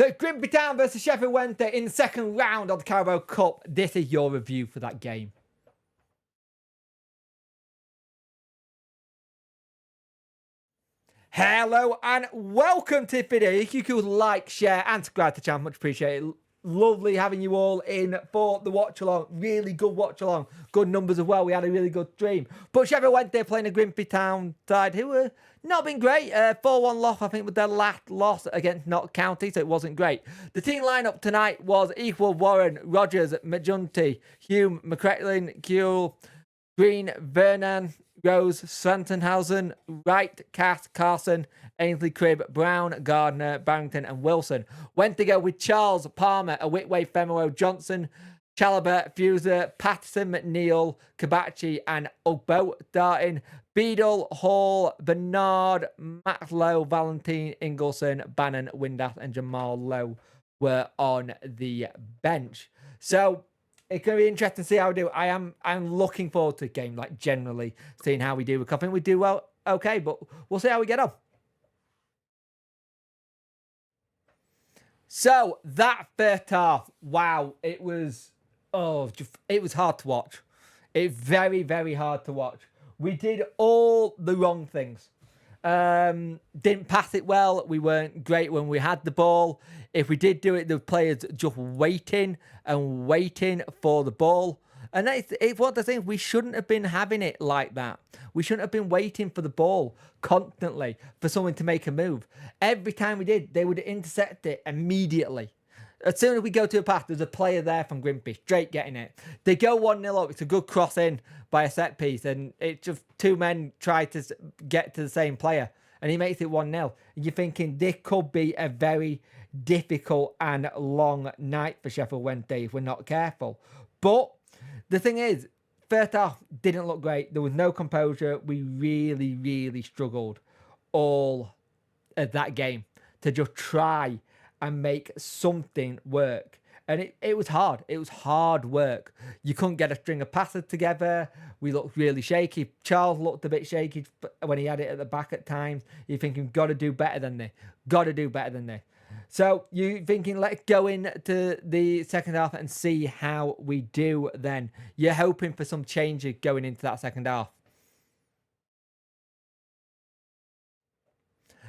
So Grimsby Town versus Sheffield Wednesday in the second round of the Carabo Cup. This is your review for that game. Hello and welcome to the video. If you could like, share and subscribe to the channel, much appreciated. Lovely having you all in for the watch along. Really good watch along. Good numbers as well. We had a really good stream. But Sheffield Wednesday playing a Grimsby Town side who were not been great. 4-1 loss, I think, with their last loss against Notts County, so it wasn't great. The team lineup tonight was Equal, Warren, Rogers, McJunty, Hume, McCracklin, Kuehl, Green, Vernon, Rose, Santenhausen, Wright, Cass, Carson, Ainsley, Cribb, Brown, Gardner, Barrington and Wilson. Went to go with Charles, Palmer, Whitway, Femero, Johnson, Chalobah, Fuser, Patterson, McNeil, Kabachi and Ugbo. Starting Beadle, Hall, Bernard, Matt Lowe, Valentine, Ingleson, Bannon, Windass and Jamal Lowe were on the bench. So it's going to be interesting to see how we do. I'm looking forward to the game, like generally seeing how we do. I think we do well, okay, but we'll see how we get on. So that first half, wow, it was hard to watch. It's very, very hard to watch. We did all the wrong things. Didn't pass it well. We weren't great when we had the ball. If we did do it, the players just waiting and waiting for the ball. And it's one of the things, we shouldn't have been having it like that. We shouldn't have been waiting for the ball constantly for someone to make a move. Every time we did, they would intercept it immediately. As soon as we go to a pass, there's a player there from Grimsby, straight getting it. They go 1-0 up. It's a good cross in by a set piece, and it's just two men try to get to the same player, and he makes it 1-0. And you're thinking this could be a very difficult and long night for Sheffield Wednesday if we're not careful. But the thing is, first half didn't look great. There was no composure. We really, really struggled all of that game to just try and make something work. And it was hard. It was hard work. You couldn't get a string of passes together. We looked really shaky. Charles looked a bit shaky when he had it at the back at times. You're thinking, got to do better than this. Got to do better than this. So you're thinking, let's go into the second half and see how we do then. You're hoping for some changes going into that second half.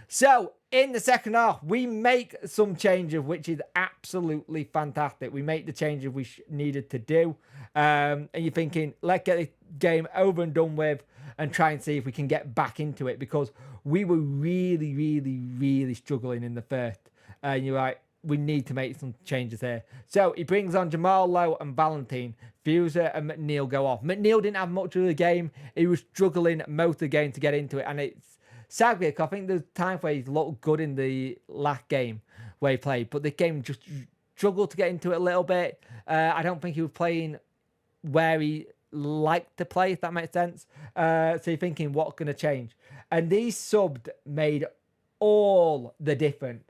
So in the second half, we make some changes, which is absolutely fantastic. We make the changes we needed to do. And you're thinking, let's get the game over and done with and try and see if we can get back into it, because we were really, really, really struggling in the first. And you're like, we need to make some changes here. So he brings on Jamal Lowe and Valentine. Fuser and McNeil go off. McNeil didn't have much of the game. He was struggling most of the game to get into it. And it's sadly, I think there's times where he looked good in the last game where he played, but the game just struggled to get into it a little bit. I don't think he was playing where he liked to play, if that makes sense. So you're thinking, what's going to change? And these subs made all the difference.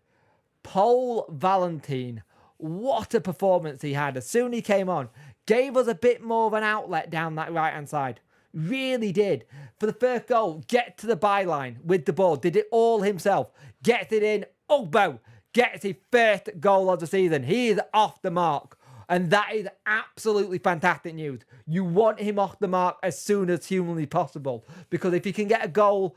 Paul Valentine, what a performance he had. As soon as he came on, gave us a bit more of an outlet down that right-hand side. Really did. For the first goal, get to the byline with the ball. Did it all himself. Gets it in. Ugbo gets his first goal of the season. He is off the mark. And that is absolutely fantastic news. You want him off the mark as soon as humanly possible. Because if you can get a goal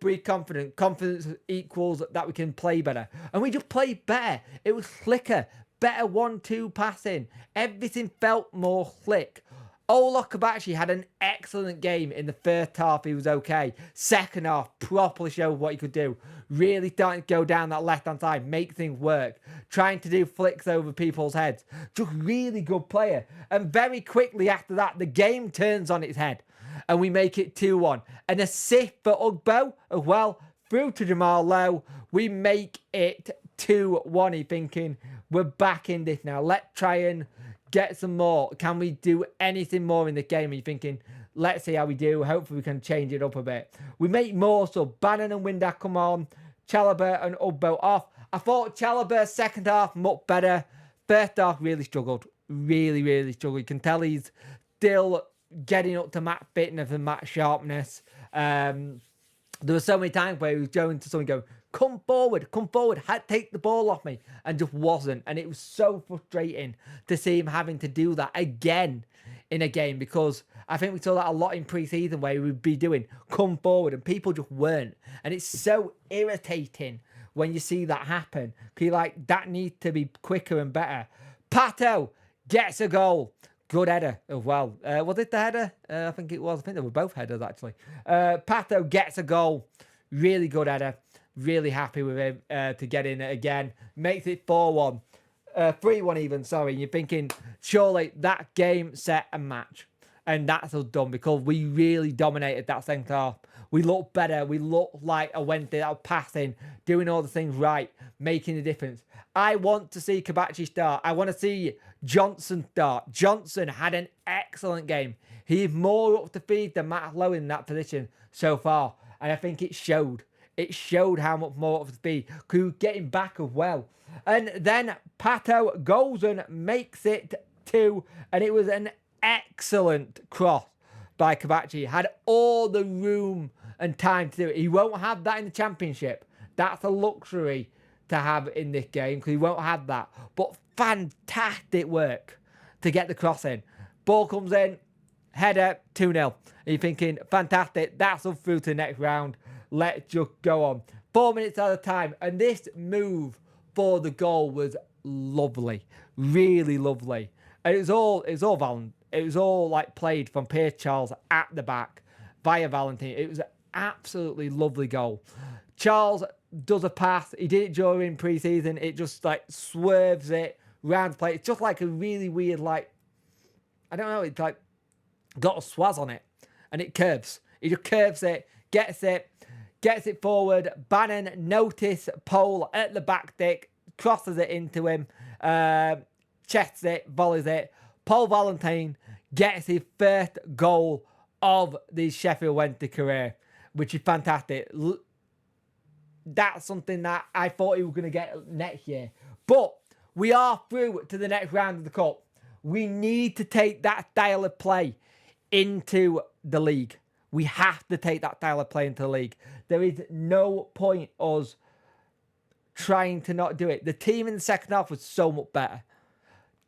breed confidence. Confidence equals that we can play better. And we just played better. It was slicker. Better 1-2 passing. Everything felt more slick. Ola Kabachi had an excellent game in the first half. He was okay. Second half, properly showed what he could do. Really starting to go down that left-hand side, make things work. Trying to do flicks over people's heads. Just really good player. And very quickly after that, the game turns on its head. And we make it 2-1. An assist for Ugbo as well. Through to Jamal Lowe. We make it 2-1. He's thinking, we're back in this now. Let's try and get some more. Can we do anything more in the game? And you're thinking, let's see how we do. Hopefully we can change it up a bit. We make more. So Bannon and Windass come on. Chalobah and Ugbo off. I thought Chalobah's second half much better. First half really struggled. Really, really struggled. You can tell he's still getting up to Matt fitness and Matt sharpness. There were so many times where he was going to someone going, come forward, take the ball off me, and just wasn't. And it was so frustrating to see him having to do that again in a game, because I think we saw that a lot in pre-season where he would be doing come forward and people just weren't. And it's so irritating when you see that happen. Because like, that needs to be quicker and better. Pato gets a goal. Good header as well. Was it the header? I think it was. I think they were both headers, actually. Pato gets a goal. Really good header. Really happy with him to get in it again. Makes it 4-1. 3-1 even, sorry. And you're thinking, surely that game, set, and match. And that's all done, because we really dominated that second half. We looked better. We looked like a Wednesday that was passing, doing all the things right, making a difference. I want to see Kabachi start. I want to see Johnson start. Johnson had an excellent game. He's more up to speed than Matt Lowe in that position so far. And I think it showed. It showed how much more up to speed. Because he was getting back as well. And then Pato goes and makes it 2. And it was an excellent cross by Kabachi. Had all the room and time to do it. He won't have that in the Championship. That's a luxury to have in this game, because he won't have that. But fantastic work to get the cross in. Ball comes in, header, 2-0. And you're thinking, fantastic, that's us through to the next round. Let's just go on. 4 minutes at a time. And this move for the goal was lovely. Really lovely. And it was all like played from Pierce Charles at the back via Valentine. It was an absolutely lovely goal. Charles does a pass. He did it during pre-season. It just like swerves it round the play. It's just like a really weird, like, I don't know, it's like got a swaz on it and it curves. He just curves it, gets it forward. Bannon notice Pole at the back stick, crosses it into him, chests it, volleys it. Paul Valentine gets his first goal of the Sheffield Wednesday career, which is fantastic. That's something that I thought he was going to get next year. But we are through to the next round of the Cup. We need to take that style of play into the league. We have to take that style of play into the league. There is no point us trying to not do it. The team in the second half was so much better.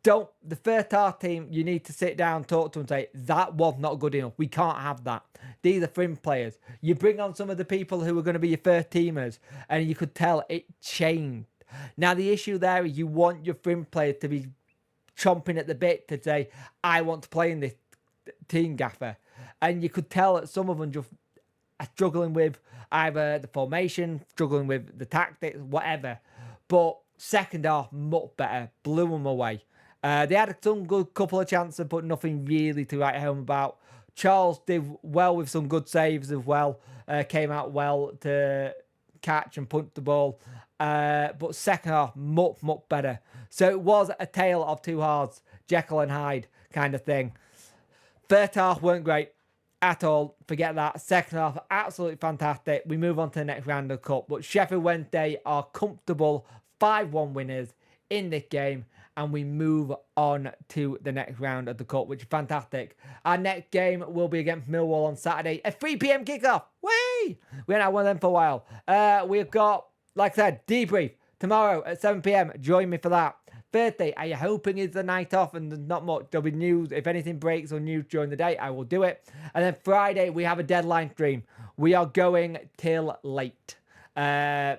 The first half team, you need to sit down, talk to them and say, that was not good enough. We can't have that. These are fringe players. You bring on some of the people who are going to be your first teamers, and you could tell it changed. Now, the issue there is you want your fringe players to be chomping at the bit to say, I want to play in this team, Gaffer. And you could tell that some of them just are struggling with either the formation, struggling with the tactics, whatever. But second half, much better. Blew them away. They had some good couple of chances, but nothing really to write home about. Charles did well with some good saves as well. Came out well to catch and punch the ball. But second half, much better. So it was a tale of two halves, Jekyll and Hyde kind of thing. First half weren't great at all. Forget that. Second half, absolutely fantastic. We move on to the next round of the Cup. But Sheffield Wednesday are comfortable 5-1 winners in this game. And we move on to the next round of the Cup, which is fantastic. Our next game will be against Millwall on Saturday. A 3 p.m. kickoff. Whee! We haven't had one of them for a while. We've got, like I said, debrief tomorrow at 7 p.m. Join me for that. Thursday, are you hoping it's the night off and there's not much? There'll be news. If anything breaks or news during the day, I will do it. And then Friday, we have a deadline stream. We are going till late. 9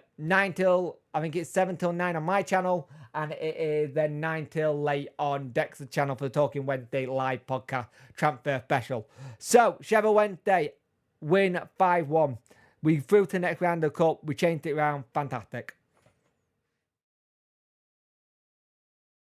till, I think it's 7 till 9 on my channel. And it is then 9 till late on Dexter's channel for the Talking Wednesday live podcast transfer special. So, Sheffield Wednesday win 5-1. We through to the next round of the Cup. We changed it around. Fantastic.